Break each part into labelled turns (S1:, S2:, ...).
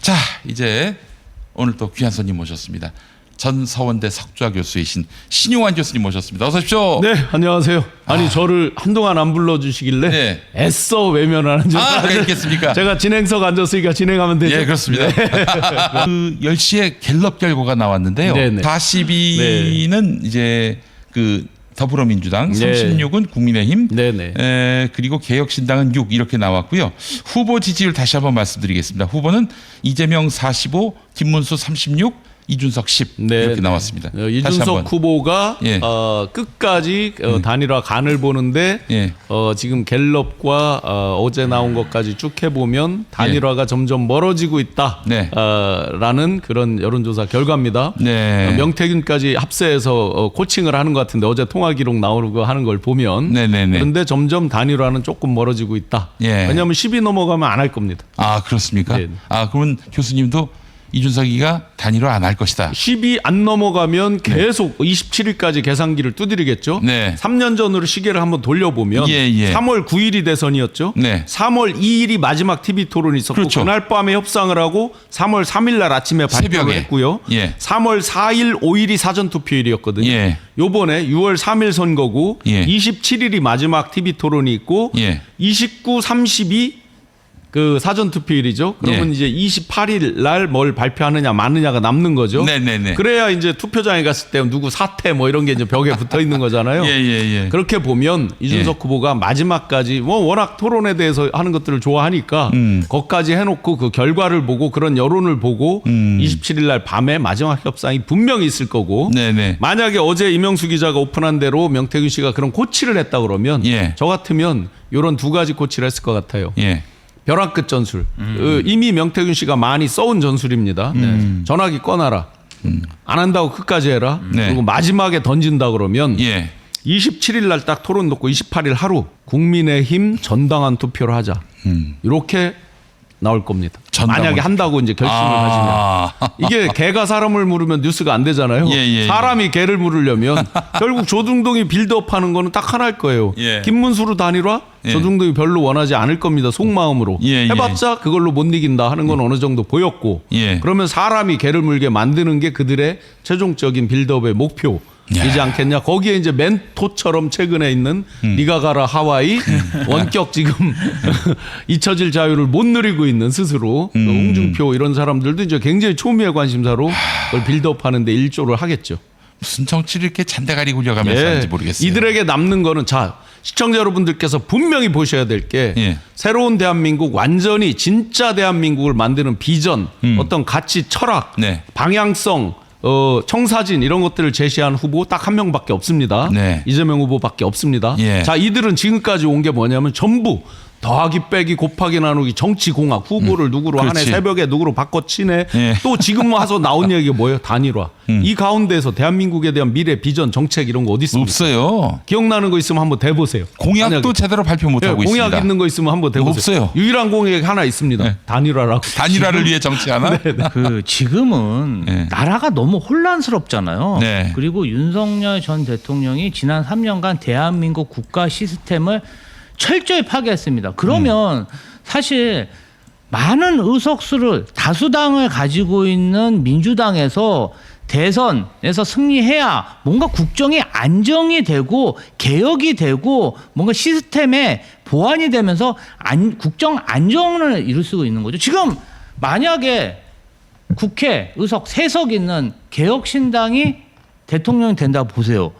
S1: 자, 이제 오늘 또 귀한 손님 모셨습니다. 전 서원대 석좌 교수이신 신용환 교수님 모셨습니다. 어서 오십시오.
S2: 네, 안녕하세요. 아니 저를 한동안 안 불러주시길래
S1: 네.
S2: 애써 외면하는 줄
S1: 그렇겠습니까?
S2: 제가 진행석 앉았으니까 진행하면 되죠.
S1: 예, 그렇습니다. 그 10시에 갤럽 결과가 나왔는데요.
S2: 네네.
S1: 42는 이제 그 더불어민주당,
S2: 네.
S1: 36은 국민의힘,
S2: 네네.
S1: 그리고 개혁신당은 6 이렇게 나왔고요. 후보 지지율 다시 한번 말씀드리겠습니다. 후보는 이재명 45, 김문수 36, 이준석 10 이렇게 나왔습니다. 다시 한번.
S2: 이준석 후보가
S1: 예.
S2: 끝까지 단일화 간을 보는데
S1: 예.
S2: 지금 갤럽과 어제 나온 것까지 쭉 해보면 단일화가 점점 멀어지고 있다.
S1: 네.
S2: 라는 그런 여론조사 결과입니다.
S1: 네.
S2: 명태균까지 합세해서 코칭을 하는 것 같은데 어제 통화 기록 나오고 하는 걸 보면
S1: 네네네.
S2: 그런데 점점 단일화는 조금 멀어지고 있다.
S1: 예.
S2: 왜냐하면 10이 넘어가면 안 할 겁니다.
S1: 아, 그렇습니까?
S2: 네.
S1: 아, 그러면 교수님도 이준석이가 단일화 안 할 것이다.
S2: 10이 안 넘어가면 계속 27일까지 계산기를 두드리겠죠.
S1: 네.
S2: 3년 전으로 시계를 한번 돌려보면
S1: 예.
S2: 3월 9일이 대선이었죠.
S1: 네.
S2: 3월 2일이 마지막 TV 토론이 있었고
S1: 그렇죠.
S2: 그날 밤에 협상을 하고 3월 3일 날 아침에 발표를
S1: 새벽에.
S2: 했고요.
S1: 예.
S2: 3월 4일, 5일이 사전투표일이었거든요.
S1: 예.
S2: 요번에 6월 3일 선거고
S1: 예.
S2: 27일이 마지막 TV 토론이 있고
S1: 예.
S2: 29, 30이 그 사전 투표일이죠. 그러면
S1: 예.
S2: 이제 28일 날 뭘 발표하느냐 마느냐가 남는 거죠.
S1: 네네네.
S2: 그래야 이제 투표장에 갔을 때 누구 사퇴 뭐 이런 게 이제 벽에 붙어 있는 거잖아요.
S1: 예.
S2: 그렇게 보면 이준석 후보가 마지막까지 뭐 워낙 토론에 대해서 하는 것들을 좋아하니까 거기까지 해놓고 그 결과를 보고 그런 여론을 보고 27일 날 밤에 마지막 협상이 분명히 있을 거고
S1: 네네.
S2: 만약에 어제 이명수 기자가 오픈한 대로 명태균 씨가 그런 코치를 했다 그러면
S1: 예.
S2: 저 같으면 이런 두 가지 코치를 했을 것 같아요.
S1: 예.
S2: 벼랑 끝 전술. 이미 명태균 씨가 많이 써온 전술입니다. 전화기 꺼놔라. 안 한다고 끝까지 해라.
S1: 네.
S2: 그리고 마지막에 던진다 그러면
S1: 예.
S2: 27일 날 딱 토론 놓고 28일 하루 국민의힘 전당한 투표를 하자. 이렇게 나올 겁니다.
S1: 전당원
S2: 만약에 한다고 이제 결심을 하시면. 이게 개가 사람을 물으면 뉴스가 안 되잖아요.
S1: 예.
S2: 사람이 개를 물으려면 결국 조중동이 빌드업하는 거는 딱 하나일 거예요.
S1: 예.
S2: 김문수로 단일화?
S1: 예.
S2: 조중동이 별로 원하지 않을 겁니다. 속마음으로.
S1: 예.
S2: 해봤자 그걸로 못 이긴다 하는 건 어느 정도 보였고
S1: 예.
S2: 그러면 사람이 개를 물게 만드는 게 그들의 최종적인 빌드업의 목표. 이지 않겠냐. 거기에 이제 멘토처럼 최근에 있는 니가 가라 하와이 원격 지금 잊혀질 자유를 못 누리고 있는 스스로 홍준표 이런 사람들도 이제 굉장히 초미의 관심사로 그걸 빌드업하는데 일조를 하겠죠.
S1: 무슨 정치를 이렇게 잔대가리 굴려가면서 하는지 모르겠어요.
S2: 이들에게 남는 거는 자 시청자 여러분들께서 분명히 보셔야 될 게
S1: 예.
S2: 새로운 대한민국 완전히 진짜 대한민국을 만드는 비전 어떤 가치 철학
S1: 네.
S2: 방향성 청사진 이런 것들을 제시한 후보 딱 한 명밖에 없습니다.
S1: 네.
S2: 이재명 후보밖에 없습니다.
S1: 예.
S2: 자 이들은 지금까지 온 게 뭐냐면 전부 더하기 빼기 곱하기 나누기 정치공학 후보를 누구로 하네
S1: 그렇지.
S2: 새벽에 누구로 바꿔치네
S1: 예.
S2: 또 지금 와서 나온 얘기가 뭐예요? 단일화. 이 가운데서 대한민국에 대한 미래 비전 정책 이런 거 어디 있습니까?
S1: 없어요.
S2: 기억나는 거 있으면 한번 대보세요.
S1: 공약도
S2: 만약에-
S1: 제대로 발표 못 하고
S2: 공약
S1: 있습니다.
S2: 있는 거 있으면 한번 대보세요.
S1: 없어요.
S2: 유일한 공약이 하나 있습니다.
S1: 네.
S2: 단일화라고.
S1: 단일화를 위해 정치하나?
S3: 그 지금은
S1: 네.
S3: 나라가 너무 혼란스럽잖아요.
S1: 네.
S3: 그리고 윤석열 전 대통령이 지난 3년간 대한민국 국가 시스템을 철저히 파괴했습니다. 그러면 사실 많은 의석수를 다수당을 가지고 있는 민주당에서 대선에서 승리해야 뭔가 국정이 안정이 되고 개혁이 되고 뭔가 시스템의 보완이 되면서 국정 안정을 이룰 수가 있는 거죠. 지금 만약에 국회 의석 3석 있는 개혁신당이 대통령이 된다고 보세요.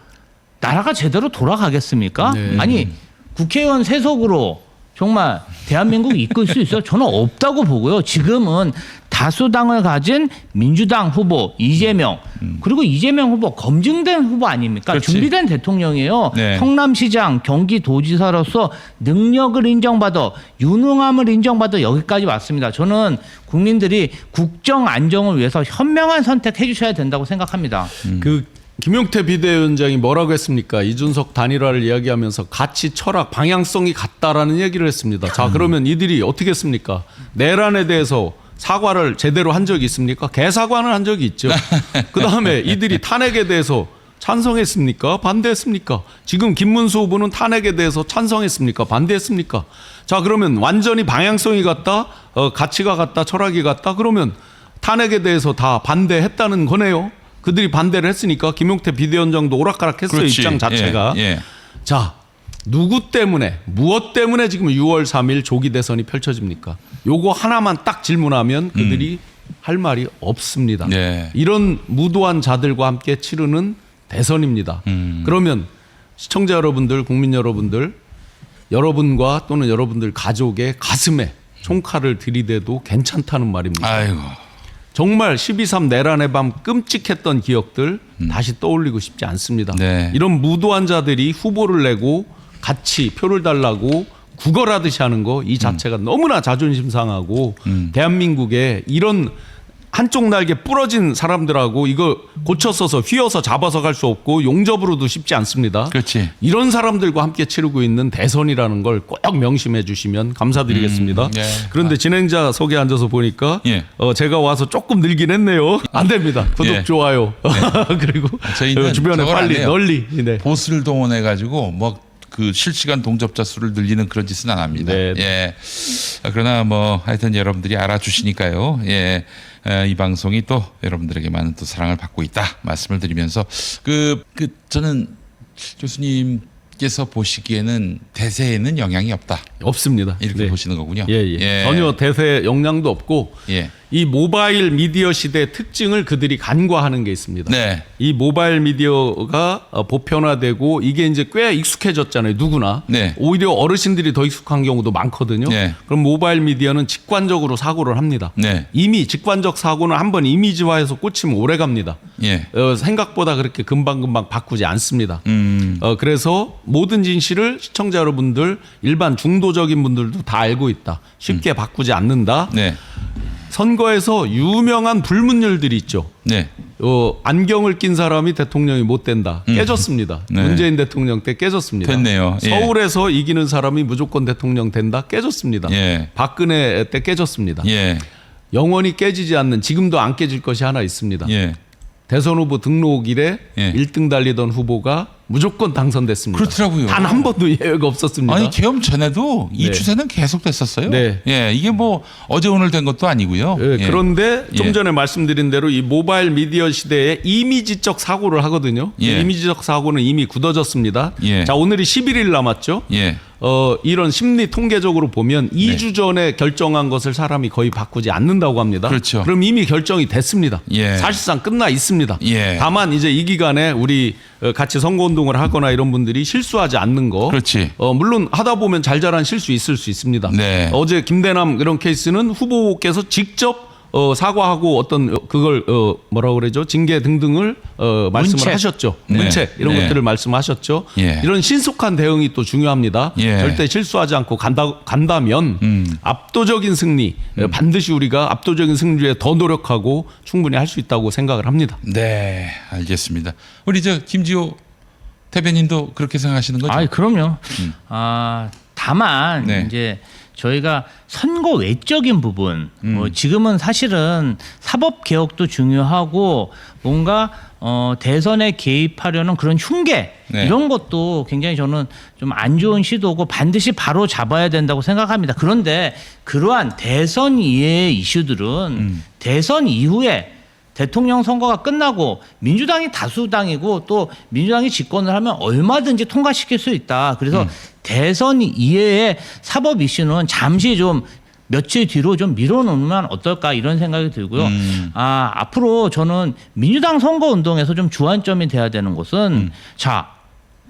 S3: 나라가 제대로 돌아가겠습니까?
S2: 네.
S3: 아니 국회의원 3석으로 정말 대한민국을 이끌 수 있어요? 저는 없다고 보고요. 지금은 다수당을 가진 민주당 후보 이재명 그리고 이재명 후보 검증된 후보 아닙니까?
S1: 그렇지.
S3: 준비된 대통령이에요.
S1: 네.
S3: 성남시장 경기도지사로서 능력을 인정받아 유능함을 인정받아 여기까지 왔습니다. 저는 국민들이 국정 안정을 위해서 현명한 선택해 주셔야 된다고 생각합니다.
S2: 그 김용태 비대위원장이 뭐라고 했습니까? 이준석 단일화를 이야기하면서 가치, 철학, 방향성이 같다라는 얘기를 했습니다. 자, 그러면 이들이 어떻게 했습니까? 내란에 대해서 사과를 제대로 한 적이 있습니까? 개사과는 한 적이 있죠. 그다음에 이들이 탄핵에 대해서 찬성했습니까? 반대했습니까? 지금 김문수 후보는 탄핵에 대해서 찬성했습니까? 반대했습니까? 자, 그러면 완전히 방향성이 같다, 가치가 같다, 철학이 같다. 그러면 탄핵에 대해서 다 반대했다는 거네요. 그들이 반대를 했으니까 김용태 비대위원장도 오락가락했어요.
S1: 그렇지.
S2: 입장 자체가.
S1: 예, 예.
S2: 자, 누구 때문에, 무엇 때문에 지금 6월 3일 조기 대선이 펼쳐집니까? 요거 하나만 딱 질문하면 그들이 할 말이 없습니다.
S1: 네.
S2: 이런 무도한 자들과 함께 치르는 대선입니다. 그러면 시청자 여러분들, 국민 여러분들, 여러분과 또는 여러분들 가족의 가슴에 총칼을 들이대도 괜찮다는 말입니다.
S1: 아이고.
S2: 정말 12.3 내란의 밤 끔찍했던 기억들 다시 떠올리고 싶지 않습니다.
S1: 네.
S2: 이런 무도한 자들이 후보를 내고 같이 표를 달라고 구걸하듯이 하는 거 이 자체가 너무나 자존심 상하고 대한민국에 이런 한쪽 날개 부러진 사람들하고 이거 고쳐 써서 휘어서 잡아서 갈 수 없고 용접으로도 쉽지 않습니다.
S1: 그렇지.
S2: 이런 사람들과 함께 치르고 있는 대선이라는 걸 꼭 명심해 주시면 감사드리겠습니다.
S1: 예.
S2: 그런데 진행자 속에 앉아서 보니까
S1: 예.
S2: 제가 와서 조금 늘긴 했네요. 안 됩니다. 구독,
S1: 예.
S2: 좋아요. 그리고
S1: 저희는
S2: 주변에
S1: 저걸 안
S2: 빨리
S1: 해요.
S2: 널리. 네.
S1: 보스를 동원해 가지고 뭐 그 실시간 동접자 수를 늘리는 그런 짓은 안 합니다.
S2: 네.
S1: 예. 그러나 뭐 하여튼 여러분들이 알아주시니까요. 예. 이 방송이 또 여러분들에게 많은 또 사랑을 받고 있다 말씀을 드리면서 저는 교수님께서 보시기에는 대세에는 영향이 없다
S2: 없습니다.
S1: 이렇게
S2: 네.
S1: 보시는 거군요.
S2: 예, 예.
S1: 예.
S2: 전혀 대세 역량도 없고
S1: 예.
S2: 이 모바일 미디어 시대의 특징을 그들이 간과하는 게 있습니다.
S1: 네.
S2: 이 모바일 미디어가 보편화되고 이게 이제 꽤 익숙해졌잖아요. 누구나.
S1: 네.
S2: 오히려 어르신들이 더 익숙한 경우도 많거든요.
S1: 네.
S2: 그럼 모바일 미디어는 직관적으로 사고를 합니다.
S1: 네.
S2: 이미 직관적 사고는 한번 이미지화해서 꽂히면 오래 갑니다.
S1: 예.
S2: 생각보다 그렇게 금방금방 바꾸지 않습니다. 그래서 모든 진실을 시청자 여러분들, 일반 중도적인 분들도 다 알고 있다. 쉽게 바꾸지 않는다.
S1: 네.
S2: 선거에서 유명한 불문율들이 있죠.
S1: 네.
S2: 안경을 낀 사람이 대통령이 못 된다. 깨졌습니다.
S1: 네.
S2: 문재인 대통령 때 깨졌습니다.
S1: 됐네요. 예.
S2: 서울에서 이기는 사람이 무조건 대통령 된다. 깨졌습니다.
S1: 예.
S2: 박근혜 때 깨졌습니다.
S1: 예.
S2: 영원히 깨지지 않는, 지금도 안 깨질 것이 하나 있습니다.
S1: 예.
S2: 대선 후보 등록일에
S1: 예.
S2: 1등 달리던 후보가 무조건 당선됐습니다.
S1: 그렇더라고요.
S2: 단 한 번도 예외가 없었습니다.
S1: 아니 계엄 전에도 이
S2: 네.
S1: 추세는 계속 됐었어요.
S2: 네.
S1: 예, 이게 뭐 어제 오늘 된 것도 아니고요.
S2: 예,
S1: 예.
S2: 그런데 좀
S1: 예.
S2: 전에 말씀드린 대로 이 모바일 미디어 시대에 이미지적 사고를 하거든요.
S1: 예.
S2: 이미지적 사고는 이미 굳어졌습니다.
S1: 예.
S2: 자, 오늘이 11일 남았죠.
S1: 예.
S2: 이런 심리 통계적으로 보면 2주 전에 결정한 것을 사람이 거의 바꾸지 않는다고 합니다.
S1: 그렇죠.
S2: 그럼 이미 결정이 됐습니다.
S1: 예.
S2: 사실상 끝나 있습니다.
S1: 예.
S2: 다만 이제 이 기간에 우리 같이 선거운동을 하거나 이런 분들이 실수하지 않는 거.
S1: 그렇지.
S2: 물론 하다 보면 잘잘한 실수 있을 수 있습니다.
S1: 네.
S2: 어제 김대남 이런 케이스는 후보께서 직접 사과하고 어떤 그걸 뭐라고 그러죠? 징계 등등을 말씀을
S3: 문책.
S2: 하셨죠.
S1: 네.
S2: 문책 이런
S1: 네.
S2: 것들을 말씀하셨죠.
S1: 예.
S2: 이런 신속한 대응이 또 중요합니다.
S1: 예.
S2: 절대 실수하지 않고 간다면 압도적인 승리 반드시 우리가 압도적인 승리에 더 노력하고 충분히 할 수 있다고 생각을 합니다.
S1: 네, 알겠습니다. 우리 저 김지호 대변인도 그렇게 생각하시는 거죠?
S3: 아, 그럼요. 다만
S1: 네.
S3: 이제 저희가 선거 외적인 부분, 지금은 사실은 사법 개혁도 중요하고 뭔가 대선에 개입하려는 그런 흉계
S1: 네.
S3: 이런 것도 굉장히 저는 좀 안 좋은 시도고 반드시 바로 잡아야 된다고 생각합니다. 그런데 그러한 대선 이외의 이슈들은 대선 이후에 대통령 선거가 끝나고 민주당이 다수당이고 또 민주당이 집권을 하면 얼마든지 통과시킬 수 있다. 그래서 대선 이외의 사법 이슈는 잠시 좀 며칠 뒤로 좀 밀어놓으면 어떨까 이런 생각이 들고요. 앞으로 저는 민주당 선거운동에서 좀 주안점이 돼야 되는 것은 자,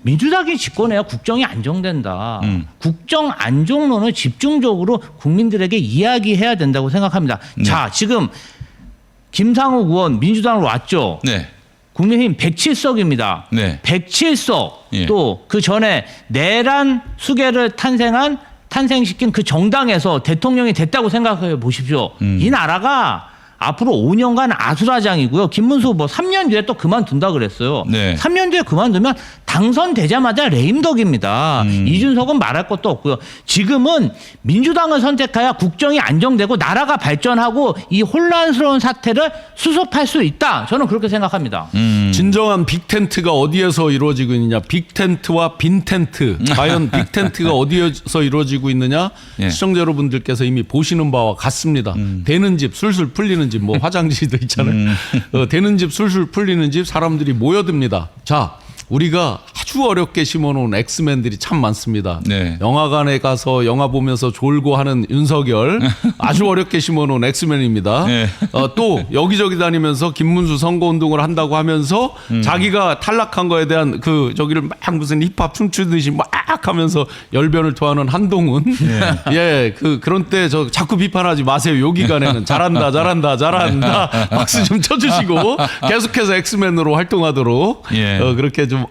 S3: 민주당이 집권해야 국정이 안정된다. 국정 안정론을 집중적으로 국민들에게 이야기해야 된다고 생각합니다. 자, 지금 김상욱 의원 민주당으로 왔죠.
S1: 네.
S3: 국민의힘 107석입니다.
S1: 네.
S3: 107석.
S1: 예.
S3: 또 그 전에 내란 수계를 탄생시킨 그 정당에서 대통령이 됐다고 생각해 보십시오. 이 나라가 앞으로 5년간 아수라장이고요. 김문수 후보 3년 뒤에 또 그만둔다 그랬어요.
S1: 네.
S3: 3년 뒤에 그만두면 당선되자마자 레임덕입니다. 이준석은 말할 것도 없고요. 지금은 민주당을 선택해야 국정이 안정되고 나라가 발전하고 이 혼란스러운 사태를 수습할 수 있다. 저는 그렇게 생각합니다.
S2: 진정한 빅텐트가 어디에서 이루어지고 있느냐? 빅텐트와 빈텐트. 과연 빅텐트가 어디에서 이루어지고 있느냐?
S1: 예. 시청자
S2: 여러분들께서 이미 보시는 바와 같습니다. 되는 집 술술 풀리는 집, 뭐 화장실도 있잖아요. 되는 집 술술 풀리는 집 사람들이 모여듭니다. 자, 우리가 아주 어렵게 심어놓은 엑스맨들이 참 많습니다.
S1: 네.
S2: 영화관에 가서 영화 보면서 졸고 하는 윤석열 아주 어렵게 심어놓은 엑스맨입니다.
S1: 네.
S2: 또 여기저기 다니면서 김문수 선거운동을 한다고 하면서 자기가 탈락한 거에 대한 그 저기를 막 무슨 힙합 춤추듯이 막 하면서 열변을 토하는 한동훈. 예, 그런 때 저 자꾸 비판하지 마세요. 요 기간에는 잘한다. 박수 좀 쳐주시고 계속해서 엑스맨으로 활동하도록
S1: 예.
S2: 그렇게 좀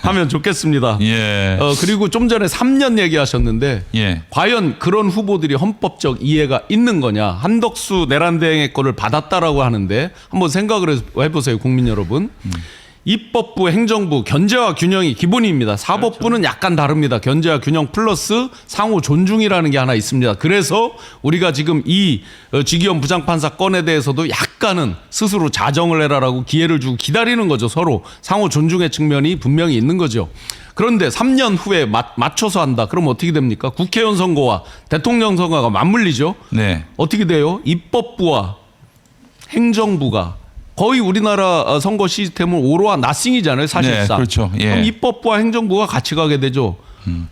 S2: 하면 좋겠습니다.
S1: 예.
S2: 그리고 좀 전에 3년 얘기하셨는데
S1: 예.
S2: 과연 그런 후보들이 헌법적 이해가 있는 거냐? 한덕수 내란대행의 거를 받았다라고 하는데 한번 생각을 해보세요, 국민 여러분. 입법부, 행정부, 견제와 균형이 기본입니다. 사법부는 약간 다릅니다. 견제와 균형 플러스 상호 존중이라는 게 하나 있습니다. 그래서 우리가 지금 이 지기현 부장판사 건에 대해서도 약간은 스스로 자정을 해라라고 기회를 주고 기다리는 거죠. 서로 상호 존중의 측면이 분명히 있는 거죠. 그런데 3년 후에 맞춰서 한다. 그럼 어떻게 됩니까? 국회의원 선거와 대통령 선거가 맞물리죠.
S1: 네.
S2: 어떻게 돼요? 입법부와 행정부가 거의 우리나라 선거 시스템은 오로와 나싱이잖아요, 사실상.
S1: 네, 그렇죠. 예.
S2: 그럼 입법부와 행정부가 같이 가게 되죠.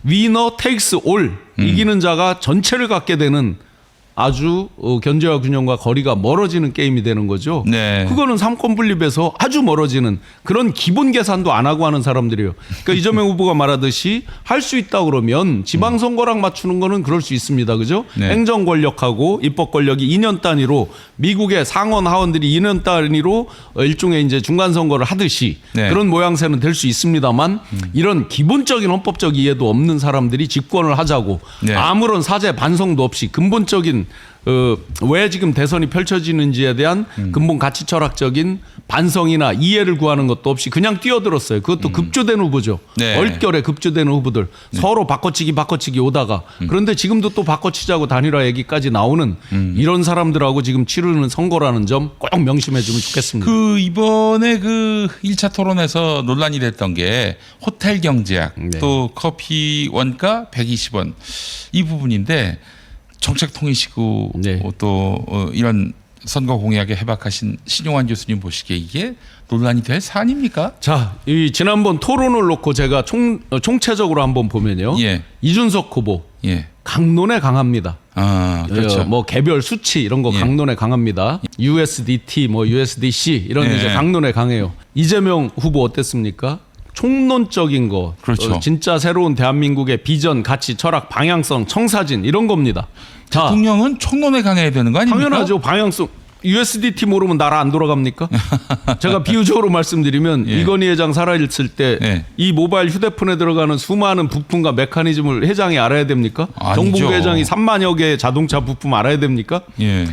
S2: 위너 테이크스 올, 이기는 자가 전체를 갖게 되는 아주 견제와 균형과 거리가 멀어지는 게임이 되는 거죠.
S1: 네.
S2: 그거는 삼권 분립에서 아주 멀어지는 그런 기본 계산도 안 하고 하는 사람들이에요. 그러니까 이재명 후보가 말하듯이 할 수 있다 그러면 지방선거랑 맞추는 거는 그럴 수 있습니다. 그죠?
S1: 네.
S2: 행정 권력하고 입법 권력이 2년 단위로 미국의 상원 하원들이 2년 단위로 일종의 이제 중간 선거를 하듯이
S1: 네.
S2: 그런 모양새는 될 수 있습니다만 이런 기본적인 헌법적 이해도 없는 사람들이 집권을 하자고
S1: 네.
S2: 아무런 사죄 반성도 없이 근본적인 왜 지금 대선이 펼쳐지는지에 대한 근본 가치 철학적인 반성이나 이해를 구하는 것도 없이 그냥 뛰어들었어요. 그것도 급조된 후보죠.
S1: 네.
S2: 얼결에 급조되는 후보들. 서로 바꿔치기 오다가 그런데 지금도 또 바꿔치자고 단일화 얘기까지 나오는 이런 사람들하고 지금 치르는 선거라는 점 꼭 명심해 주면 좋겠습니다.
S1: 그 이번에 그 1차 토론에서 논란이 됐던 게 호텔 경제학
S2: 네.
S1: 또 커피 원가 120원 이 부분인데 정책통일시고
S2: 네.
S1: 또 이런 선거 공약에 해박하신 신용환 교수님 보시기에 이게 논란이 될 사안입니까?
S2: 자, 이 지난번 토론을 놓고 제가 총체적으로 한번 보면요.
S1: 예.
S2: 이준석 후보
S1: 예.
S2: 강론에 강합니다.
S1: 아, 그렇죠.
S2: 뭐 개별 수치 이런 거
S1: 예.
S2: 강론에 강합니다. USDT, 뭐 USDC 이런
S1: 예.
S2: 이제 강론에 강해요. 이재명 후보 어땠습니까? 총론적인 거,
S1: 그렇죠.
S2: 진짜 새로운 대한민국의 비전, 가치, 철학, 방향성, 청사진 이런 겁니다. 자,
S1: 대통령은 총론에 강해야 되는 거 아닙니까?
S2: 당연하죠. 방향성. USDT 모르면 나라 안 돌아갑니까? 제가 비유적으로 말씀드리면
S1: 예.
S2: 이건희 회장 살아있을 때 이
S1: 예.
S2: 모바일 휴대폰에 들어가는 수많은 부품과 메커니즘을 회장이 알아야 됩니까?
S1: 아니죠.
S2: 정봉주 회장이 3만여 개의 자동차 부품 알아야 됩니까?
S1: 예.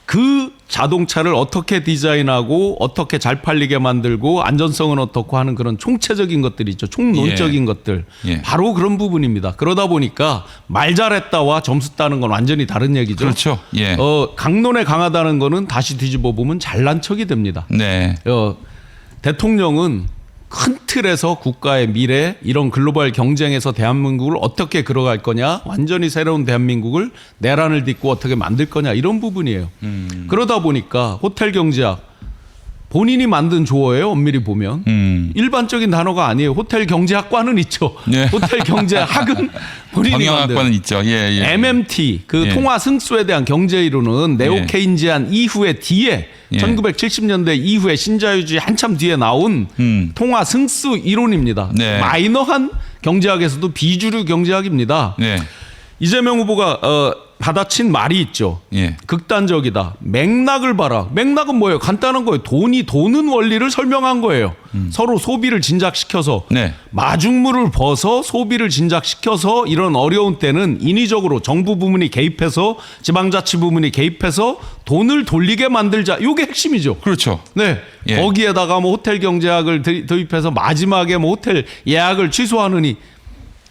S2: 그 자동차를 어떻게 디자인하고 어떻게 잘 팔리게 만들고 안전성은 어떻고 하는 그런 총체적인 것들이 있죠. 총론적인 것들.
S1: 예.
S2: 바로 그런 부분입니다. 그러다 보니까 말 잘했다와 점수 따는 건 완전히 다른 얘기죠.
S1: 그렇죠. 예.
S2: 강론에 강하다는 거는 다시 뒤집어 보면 잘난 척이 됩니다.
S1: 네.
S2: 대통령은 큰 틀에서 국가의 미래 이런 글로벌 경쟁에서 대한민국을 어떻게 걸어갈 거냐 완전히 새로운 대한민국을 내란을 딛고 어떻게 만들 거냐 이런 부분이에요. 그러다 보니까 호텔 경제학 본인이 만든 조어예요. 엄밀히 보면 일반적인 단어가 아니에요. 호텔 경제학과는 있죠.
S1: 네.
S2: 호텔 경제학은 본인이 만든
S1: 경영학과는 있죠. 예, 예.
S2: MMT 그
S1: 예.
S2: 통화 승수에 대한 경제 이론은 네오 케인지안 이후에 뒤에
S1: 예.
S2: 1970년대 이후에 신자유주의 한참 뒤에 나온 통화 승수 이론입니다.
S1: 네.
S2: 마이너한 경제학에서도 비주류 경제학입니다.
S1: 네.
S2: 이재명 후보가 받아친 말이 있죠.
S1: 예.
S2: 극단적이다. 맥락을 봐라. 맥락은 뭐예요? 간단한 거예요. 돈이 도는 원리를 설명한 거예요. 서로 소비를 진작시켜서
S1: 네.
S2: 마중물을 벗어 소비를 진작시켜서 이런 어려운 때는 인위적으로 정부 부문이 개입해서 지방자치 부문이 개입해서 돈을 돌리게 만들자. 이게 핵심이죠.
S1: 그렇죠.
S2: 네.
S1: 예.
S2: 거기에다가 뭐 호텔 경제학을 도입해서 마지막에 뭐 호텔 예약을 취소하느니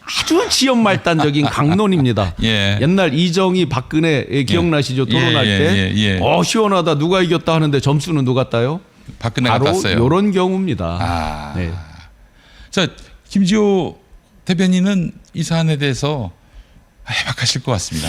S2: 아주 지연말단적인 강론입니다.
S1: 예.
S2: 옛날 이정희 박근혜 기억나시죠? 토론할
S1: 예,
S2: 때.
S1: 예, 예.
S2: 시원하다. 누가 이겼다 하는데 점수는 누가 따요?
S1: 박근혜가
S2: 바로
S1: 땄어요.
S2: 이런 경우입니다.
S1: 아.
S2: 네.
S1: 자, 김지호 대변인은 이 사안에 대해서 해박하실 것 같습니다.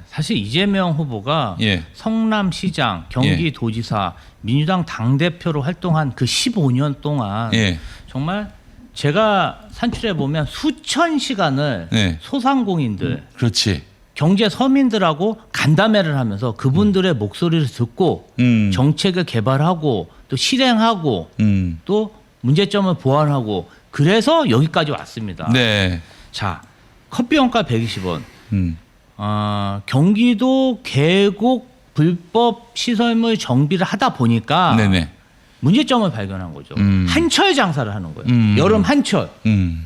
S3: 사실 이재명 후보가
S1: 예.
S3: 성남시장, 경기도지사, 민주당 당대표로 활동한 그 15년 동안
S1: 예.
S3: 정말 제가 산출해 보면 수천 시간을
S1: 네.
S3: 소상공인들,
S1: 그렇지.
S3: 경제 서민들하고 간담회를 하면서 그분들의 목소리를 듣고 정책을 개발하고 또 실행하고 또 문제점을 보완하고 그래서 여기까지 왔습니다.
S1: 네.
S3: 자, 커피 원가 120원.
S1: 음.
S3: 경기도 계곡 불법 시설물 정비를 하다 보니까
S1: 네네.
S3: 문제점을 발견한 거죠. 한철 장사를 하는 거예요. 여름 한철.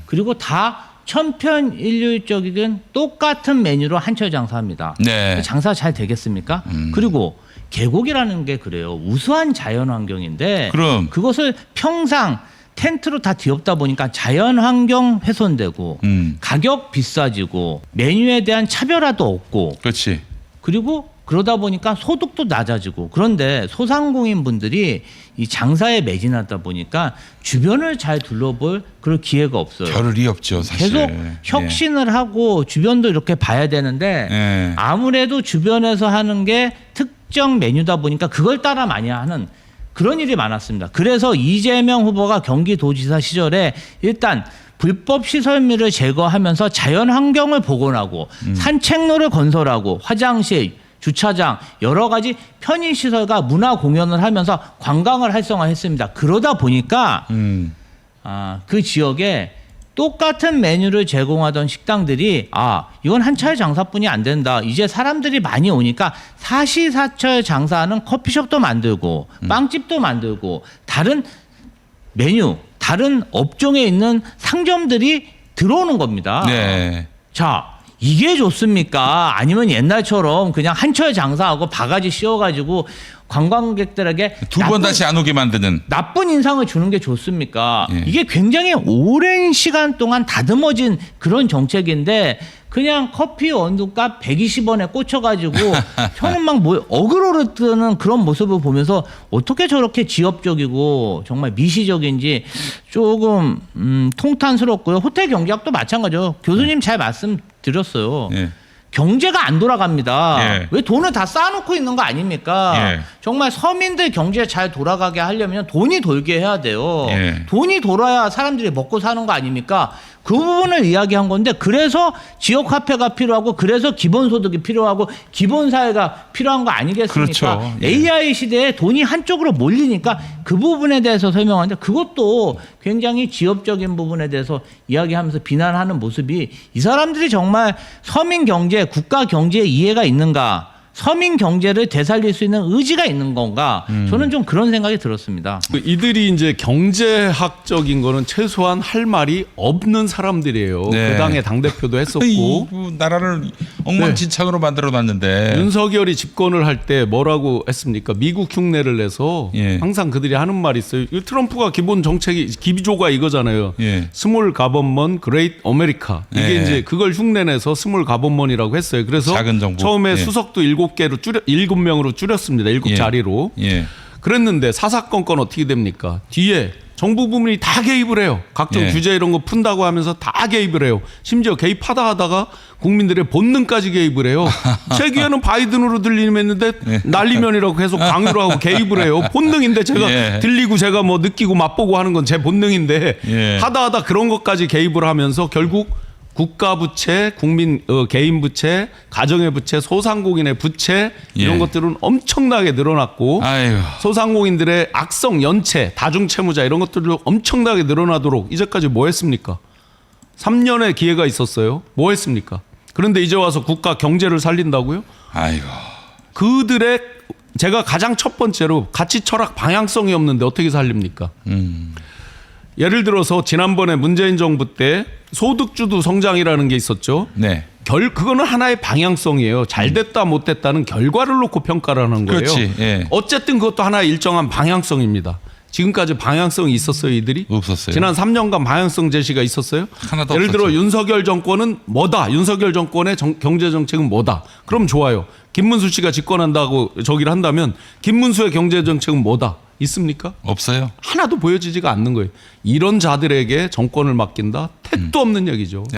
S3: 그리고 다 천편일률적인 똑같은 메뉴로 한철 장사합니다.
S1: 네.
S3: 장사 잘 되겠습니까? 그리고 계곡이라는 게 그래요. 우수한 자연 환경인데
S1: 그럼.
S3: 그것을 평상 텐트로 다 뒤엎다 보니까 자연 환경 훼손되고 가격 비싸지고 메뉴에 대한 차별화도 없고
S1: 그렇지.
S3: 그리고 그러다 보니까 소득도 낮아지고 그런데 소상공인 분들이 이 장사에 매진하다 보니까 주변을 잘 둘러볼 그럴 기회가 없어요.
S1: 겨를이 없죠, 사실.
S3: 계속 혁신을 하고 주변도 이렇게 봐야 되는데
S1: 예.
S3: 아무래도 주변에서 하는 게 특정 메뉴다 보니까 그걸 따라 많이 하는 그런 일이 많았습니다. 그래서 이재명 후보가 경기도지사 시절에 일단 불법 시설물을 제거하면서 자연 환경을 복원하고 산책로를 건설하고 화장실, 주차장, 여러 가지 편의 시설과 문화 공연을 하면서 관광을 활성화했습니다. 그러다 보니까 그 지역에 똑같은 메뉴를 제공하던 식당들이 이건 한철 장사뿐이 안 된다. 이제 사람들이 많이 오니까 사시사철 장사하는 커피숍도 만들고 빵집도 만들고 다른 메뉴, 다른 업종에 있는 상점들이 들어오는 겁니다.
S1: 네.
S3: 자, 이게 좋습니까? 아니면 옛날처럼 그냥 한철 장사하고 바가지 씌워가지고 관광객들에게
S1: 두 번 다시 안 오게 만드는.
S3: 나쁜 인상을 주는 게 좋습니까?
S1: 예.
S3: 이게 굉장히 오랜 시간 동안 다듬어진 그런 정책인데 그냥 커피 원두값 120원에 꽂혀가지고 저는 막 어그로를 뜨는 그런 모습을 보면서 어떻게 저렇게 지엽적이고 정말 미시적인지 조금 통탄스럽고요. 호텔 경제학도 마찬가지죠. 교수님 잘 말씀드렸어요.
S1: 예.
S3: 경제가 안 돌아갑니다.
S1: 예.
S3: 왜 돈을 다 쌓아놓고 있는 거 아닙니까?
S1: 예.
S3: 정말 서민들 경제 잘 돌아가게 하려면 돈이 돌게 해야 돼요.
S1: 예.
S3: 돈이 돌아야 사람들이 먹고 사는 거 아닙니까? 그 부분을 이야기한 건데 그래서 지역 화폐가 필요하고 그래서 기본소득이 필요하고 기본사회가 필요한 거 아니겠습니까?
S1: 그렇죠. 예.
S3: AI 시대에 돈이 한쪽으로 몰리니까 그 부분에 대해서 설명하는데 그것도 굉장히 지엽적인 부분에 대해서 이야기하면서 비난하는 모습이 이 사람들이 정말 서민 경제, 국가 경제에 이해가 있는가? 서민 경제를 되살릴 수 있는 의지가 있는 건가? 저는 좀 그런 생각이 들었습니다.
S2: 이들이 이제 경제학적인 거는 최소한 할 말이 없는 사람들이에요.
S1: 네.
S2: 그 당의 당대표도 했었고.
S1: 이 나라를 엉망진창으로 만들어 놨는데.
S2: 윤석열이 집권을 할 때 뭐라고 했습니까? 미국 흉내를 내서
S1: 예.
S2: 항상 그들이 하는 말이 있어요. 트럼프가 기본 정책이 기조가 이거잖아요.
S1: 예.
S2: 스몰 가버먼 그레이트 아메리카. 이게
S1: 예.
S2: 이제 그걸 흉내내서 스몰 가버먼이라고 했어요. 그래서
S1: 작은 정부.
S2: 처음에
S1: 예.
S2: 수석도 7명으로 줄였습니다. 7자리로.
S1: 예.
S2: 그랬는데 사사건건 어떻게 됩니까? 뒤에 정부 부문이 다 개입을 해요. 각종
S1: 예.
S2: 규제 이런 거 푼다고 하면서 다 개입을 해요. 심지어 개입하다 하다가 국민들의 본능까지 개입을 해요. 최기현은 바이든으로 들리면는데 날리면이라고 계속 강요를 하고 개입을 해요. 본능인데 제가
S1: 예.
S2: 들리고 제가 뭐 느끼고 맛보고 하는 건 제 본능인데
S1: 예.
S2: 하다 그런 것까지 개입을 하면서 결국 국가 부채, 국민 개인 부채, 가정의 부채, 소상공인의 부채 이런
S1: 예.
S2: 것들은 엄청나게 늘어났고
S1: 아이고.
S2: 소상공인들의 악성 연체, 다중채무자 이런 것들도 엄청나게 늘어나도록 이제까지 뭐 했습니까? 3년의 기회가 있었어요. 뭐 했습니까? 그런데 이제 와서 국가 경제를 살린다고요?
S1: 아이고.
S2: 그들의 제가 가장 첫 번째로 가치 철학 방향성이 없는데 어떻게 살립니까? 예를 들어서 지난번에 문재인 정부 때 소득주도 성장이라는 게 있었죠.
S1: 네.
S2: 그거는 하나의 방향성이에요. 잘 됐다 못 됐다는 결과를 놓고 평가를 하는 거예요.
S1: 그렇지. 예.
S2: 어쨌든 그것도 하나의 일정한 방향성입니다. 지금까지 방향성이 있었어요, 이들이?
S1: 없었어요.
S2: 지난 3년간 방향성 제시가 있었어요?
S1: 하나도
S2: 예를 들어
S1: 없었죠.
S2: 윤석열 정권은 뭐다? 윤석열 정권의 경제 정책은 뭐다? 그럼 좋아요. 김문수 씨가 집권한다고 저기를 한다면 김문수의 경제 정책은 뭐다? 있습니까?
S1: 없어요.
S2: 하나도 보여지지가 않는 거예요. 이런 자들에게 정권을 맡긴다? 택도 없는 얘기죠.